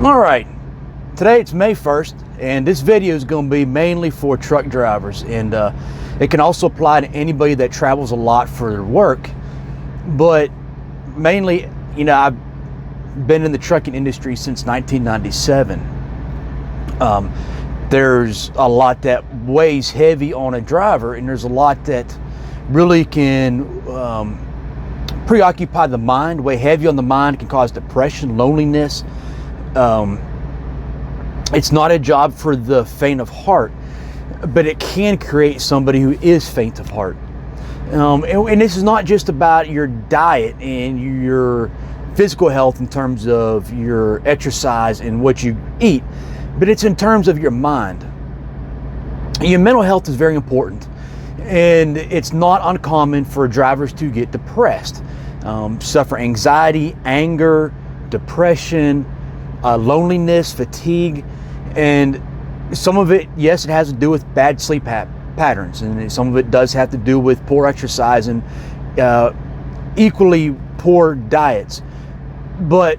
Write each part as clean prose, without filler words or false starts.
All right, today it's May 1st, and this video is going to be mainly for truck drivers, and it can also apply to anybody that travels a lot for their work. But mainly, I've been in the trucking industry since 1997. There's a lot that weighs heavy on a driver, and there's a lot that really can preoccupy the mind, weigh heavy on the mind, can cause depression, loneliness. It's not a job for the faint of heart, but it can create somebody who is faint of heart. And this is not just about your diet and your physical health in terms of your exercise and what you eat, but it's in terms of your mind. Your mental health is very important, and it's not uncommon for drivers to get depressed, suffer anxiety, anger, depression, loneliness, fatigue, and some of it, yes, it has to do with bad sleep patterns, and some of it does have to do with poor exercise and equally poor diets. But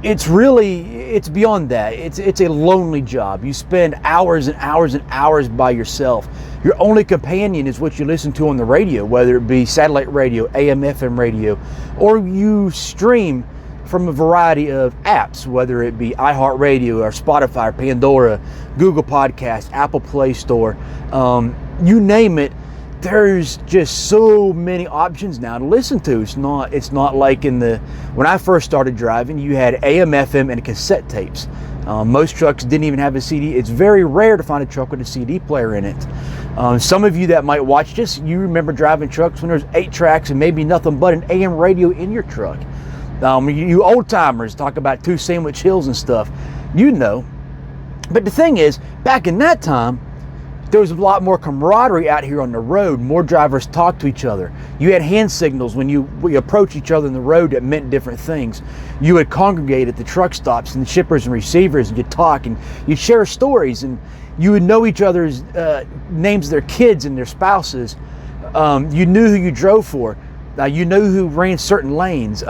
it's beyond that. It's a lonely job. You spend hours and hours and hours by yourself. Your only companion is what you listen to on the radio, whether it be satellite radio, AM, FM radio, or you stream from a variety of apps, whether it be iHeartRadio or Spotify, or Pandora, Google Podcast, Apple Play Store, you name it. There's just so many options now to listen to. It's not like when I first started driving, you had AM, FM, and cassette tapes. Most trucks didn't even have a CD. It's very rare to find a truck with a CD player in it. Some of you that might watch this, you remember driving trucks when there's 8 tracks and maybe nothing but an AM radio in your truck. You old timers talk about 2 Sandwich Hills and stuff, But the thing is, back in that time, there was a lot more camaraderie out here on the road. More drivers talked to each other. You had hand signals when we approach each other in the road that meant different things. You would congregate at the truck stops and the shippers and receivers, and you'd talk and you'd share stories, and you would know each other's names of their kids and their spouses. You knew who you drove for. You knew who ran certain lanes.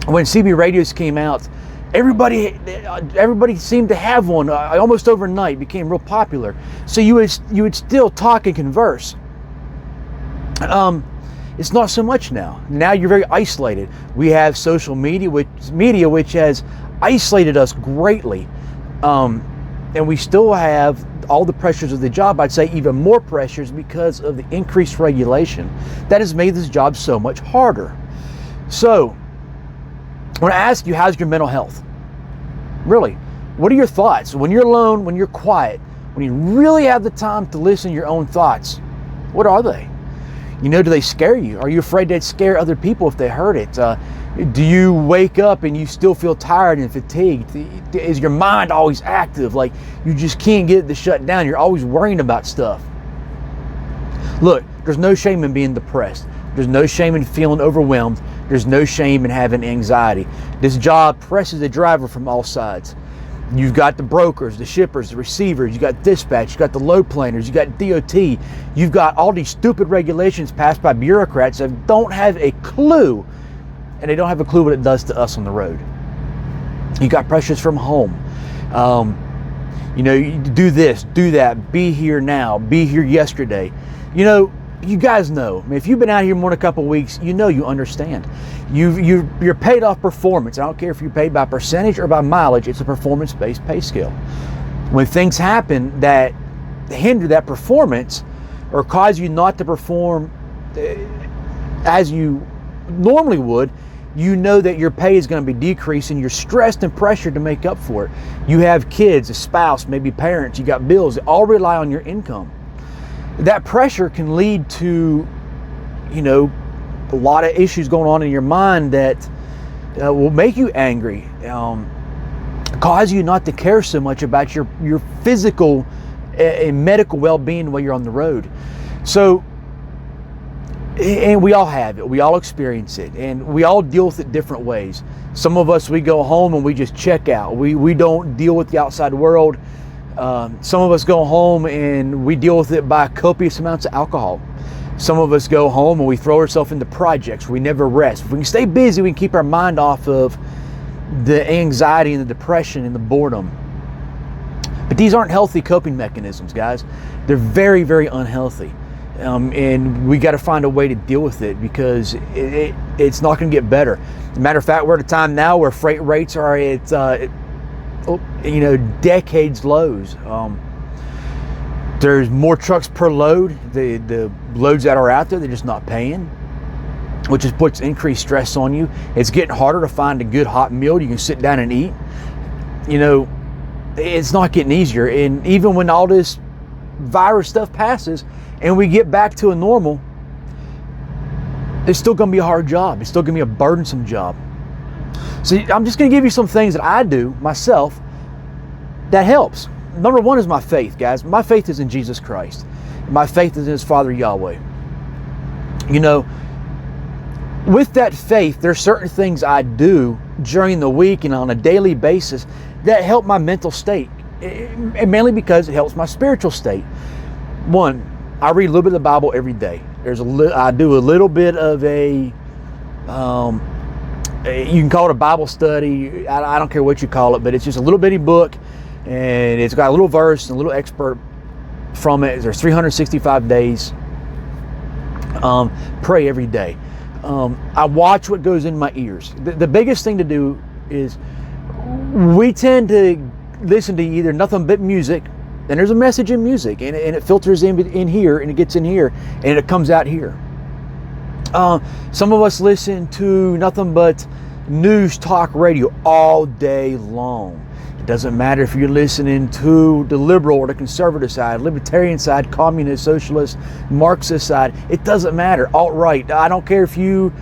When CB radios came out, everybody seemed to have one. Almost overnight, became real popular. So you would still talk and converse. It's not so much now. Now you're very isolated. We have social media, which has isolated us greatly, and we still have all the pressures of the job. I'd say even more pressures because of the increased regulation that has made this job so much harder. So I want to ask you, how's your mental health? Really, what are your thoughts? When you're alone, when you're quiet, when you really have the time to listen to your own thoughts, what are they? Do they scare you? Are you afraid they'd scare other people if they heard it? Do you wake up and you still feel tired and fatigued? Is your mind always active? Like you just can't get it to shut down? You're always worrying about stuff. Look, there's no shame in being depressed. There's no shame in feeling overwhelmed. There's no shame in having anxiety. This job presses the driver from all sides. You've got the brokers, the shippers, the receivers, you got dispatch, you got the load planners, you got DOT, you've got all these stupid regulations passed by bureaucrats that don't have a clue, and they don't have a clue what it does to us on the road. You got pressures from home. You do this, do that, be here now, be here yesterday. You guys know. If you've been out here more than a couple of weeks, you understand. You're paid off performance. I don't care if you're paid by percentage or by mileage. It's a performance-based pay scale. When things happen that hinder that performance or cause you not to perform as you normally would, you know that your pay is going to be decreasing. You're stressed and pressured to make up for it. You have kids, a spouse, maybe parents. You got bills. They all rely on your income. That pressure can lead to, a lot of issues going on in your mind that will make you angry, cause you not to care so much about your physical and medical well-being while you're on the road. So, and we all have it, we all experience it, and we all deal with it different ways. Some of us, we go home and we just check out. We don't deal with the outside world. Some of us go home and we deal with it by copious amounts of alcohol. Some of us go home and we throw ourselves into projects. We never rest. If we can stay busy, we can keep our mind off of the anxiety and the depression and the boredom. But these aren't healthy coping mechanisms, guys. They're very, very unhealthy. And we got to find a way to deal with it, because it's not going to get better. As a matter of fact, we're at a time now where freight rates are at decades lows. There's more trucks per load. The loads that are out there, they're just not paying, which just puts increased stress on you. It's getting harder to find a good hot meal you can sit down and eat. It's not getting easier. And even when all this virus stuff passes and we get back to a normal, it's still going to be a hard job. It's still going to be a burdensome job. So I'm just going to give you some things that I do myself that helps. Number one is my faith, guys. My faith is in Jesus Christ. My faith is in His Father Yahweh. With that faith, there's certain things I do during the week and on a daily basis that help my mental state, and mainly because it helps my spiritual state. One, I read a little bit of the Bible every day. I do a little bit of you can call it a Bible study. I don't care what you call it, but it's just a little bitty book, and it's got a little verse and a little expert from it. There's 365 days. Pray every day. I watch what goes in my ears. The biggest thing to do is we tend to listen to either nothing but music, and there's a message in music, and it filters in here, and it gets in here, and it comes out here. Some of us listen to nothing but news talk radio all day long. It doesn't matter if you're listening to the liberal or the conservative side, libertarian side, communist, socialist, Marxist side. It doesn't matter. Alt-right. I don't care who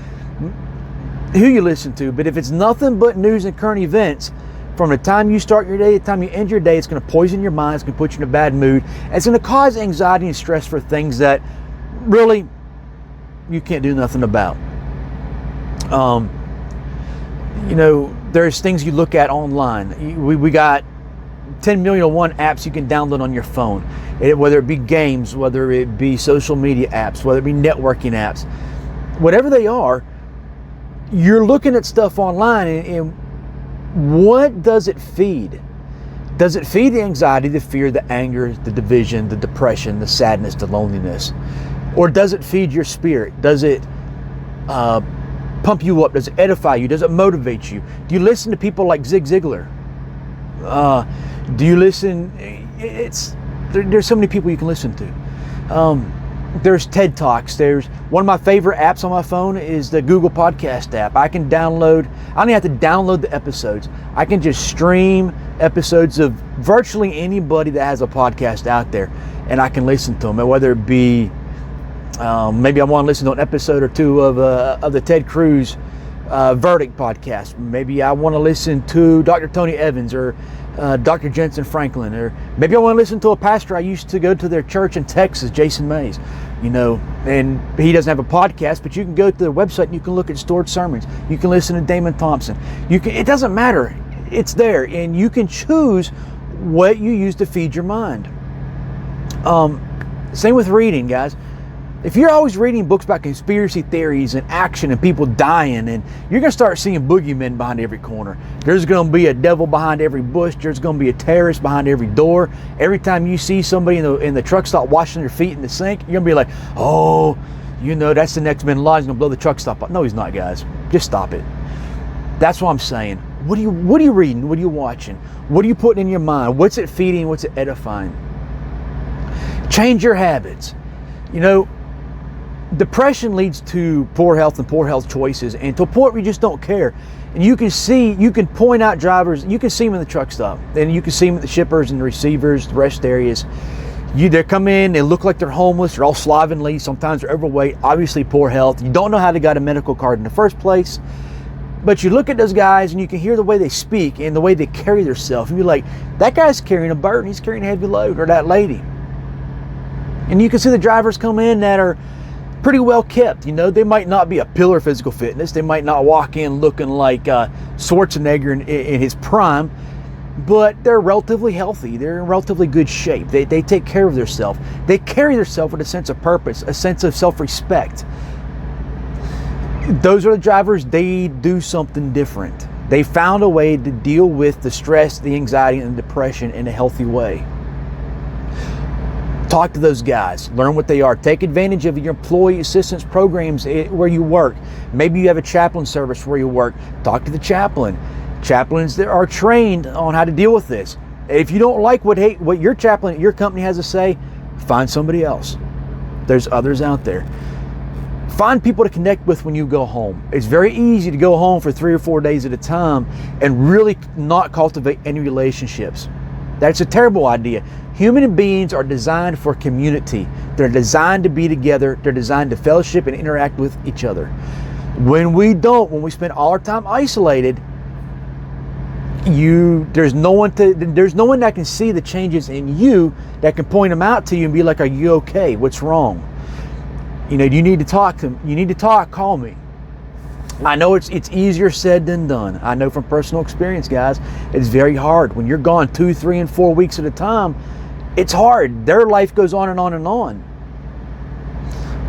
you listen to, but if it's nothing but news and current events, from the time you start your day to the time you end your day, it's going to poison your mind. It's going to put you in a bad mood. It's going to cause anxiety and stress for things that really you can't do nothing about. There's things you look at online. We got 10 million and one apps you can download on your phone, whether it be games, whether it be social media apps, whether it be networking apps, whatever they are. You're looking at stuff online, and what does it feed? Does it feed the anxiety, the fear, the anger, the division, the depression, the sadness, the loneliness? Or does it feed your spirit? Does it pump you up? Does it edify you? Does it motivate you? Do you listen to people like Zig Ziglar? Do you listen? There's so many people you can listen to. There's TED Talks. There's one of my favorite apps on my phone is the Google Podcast app. I don't even have to download the episodes. I can just stream episodes of virtually anybody that has a podcast out there, and I can listen to them. And whether it be maybe I want to listen to an episode or two of the Ted Cruz Verdict podcast. Maybe I want to listen to Dr. Tony Evans or Dr. Jensen Franklin, or maybe I want to listen to a pastor I used to go to their church in Texas, Jason Mays. And he doesn't have a podcast, but you can go to their website and you can look at stored sermons. You can listen to Damon Thompson. It doesn't matter. It's there, and you can choose what you use to feed your mind. Same with reading, guys. If you're always reading books about conspiracy theories and action and people dying, and you're going to start seeing boogeymen behind every corner. There's going to be a devil behind every bush. There's going to be a terrorist behind every door. Every time you see somebody in the truck stop washing their feet in the sink, you're going to be like, oh, that's the next bin Laden. He's going to blow the truck stop up. No, he's not, guys. Just stop it. That's what I'm saying. What are you reading? What are you watching? What are you putting in your mind? What's it feeding? What's it edifying? Change your habits. Depression leads to poor health and poor health choices, and to a point where you just don't care. And you can point out drivers, you can see them in the truck stop, and you can see them at the shippers and the receivers, the rest areas. They come in, they look like they're homeless, they're all slovenly, sometimes they're overweight, obviously poor health. You don't know how they got a medical card in the first place. But you look at those guys and you can hear the way they speak and the way they carry themselves. And you're like, that guy's carrying a burden, he's carrying a heavy load, or that lady. And you can see the drivers come in that are pretty well kept. They might not be a pillar of physical fitness. They might not walk in looking like Schwarzenegger in his prime, but they're relatively healthy. They're in relatively good shape. They take care of themselves. They carry themselves with a sense of purpose, a sense of self-respect. Those are the drivers. They do something different. They found a way to deal with the stress, the anxiety, and the depression in a healthy way. Talk to those guys. Learn what they are. Take advantage of your employee assistance programs where you work. Maybe you have a chaplain service where you work. Talk to the chaplain. Chaplains that are trained on how to deal with this. If you don't like what your chaplain at your company has to say, find somebody else. There's others out there. Find people to connect with when you go home. It's very easy to go home for 3 or 4 days at a time and really not cultivate any relationships. That's a terrible idea. Human beings are designed for community. They're designed to be together. They're designed to fellowship and interact with each other. When we spend all our time isolated, there's no one that can see the changes in you that can point them out to you and be like, are you okay? What's wrong? You need to talk to them. You need to talk, call me. I know it's easier said than done. I know from personal experience, guys, it's very hard. When you're gone 2, 3, and 4 weeks at a time, it's hard. Their life goes on and on and on.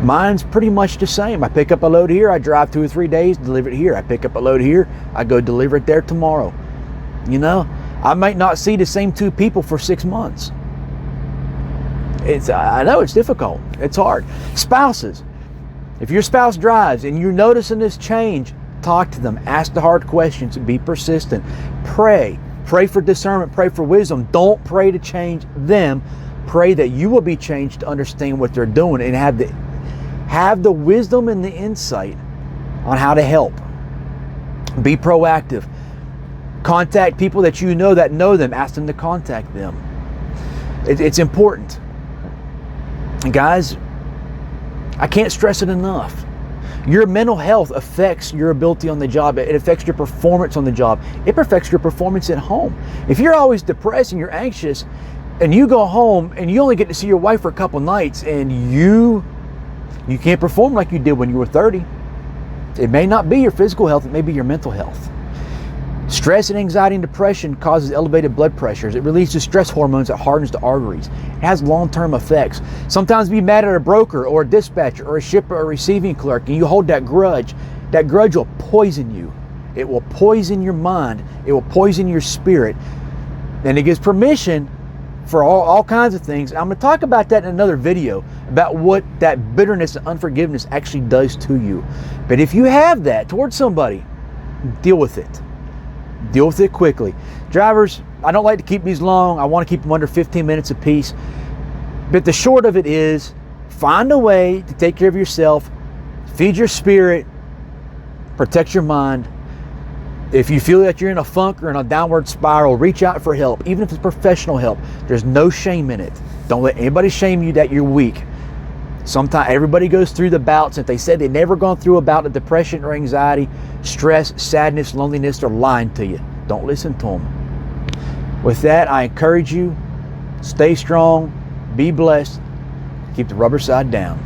Mine's pretty much the same. I pick up a load here, I drive 2 or 3 days, deliver it here. I pick up a load here, I go deliver it there tomorrow. I might not see the same 2 people for 6 months. I know it's difficult. It's hard. Spouses. If your spouse drives and you're noticing this change, talk to them. Ask the hard questions. Be persistent. Pray. Pray for discernment. Pray for wisdom. Don't pray to change them. Pray that you will be changed to understand what they're doing and have the wisdom and the insight on how to help. Be proactive. Contact people that you know that know them. Ask them to contact them. It's important. And guys, I can't stress it enough. Your mental health affects your ability on the job. It affects your performance on the job. It affects your performance at home. If you're always depressed and you're anxious and you go home and you only get to see your wife for a couple nights and you can't perform like you did when you were 30, it may not be your physical health, it may be your mental health. Stress and anxiety and depression causes elevated blood pressures. It releases stress hormones that hardens the arteries. It has long-term effects. Sometimes be mad at a broker or a dispatcher or a shipper or a receiving clerk and you hold that grudge. That grudge will poison you. It will poison your mind. It will poison your spirit. And it gives permission for all kinds of things. I'm going to talk about that in another video, about what that bitterness and unforgiveness actually does to you. But if you have that towards somebody, deal with it. Deal with it quickly. Drivers, I don't like to keep these long. I want to keep them under 15 minutes apiece. But the short of it is, find a way to take care of yourself, feed your spirit, protect your mind. If you feel that you're in a funk or in a downward spiral, reach out for help, even if it's professional help. There's no shame in it. Don't let anybody shame you that you're weak. Sometimes everybody goes through the bouts. If they said they've never gone through a bout of depression or anxiety, stress, sadness, loneliness, they're lying to you. Don't listen to them. With that, I encourage you, stay strong, be blessed, keep the rubber side down.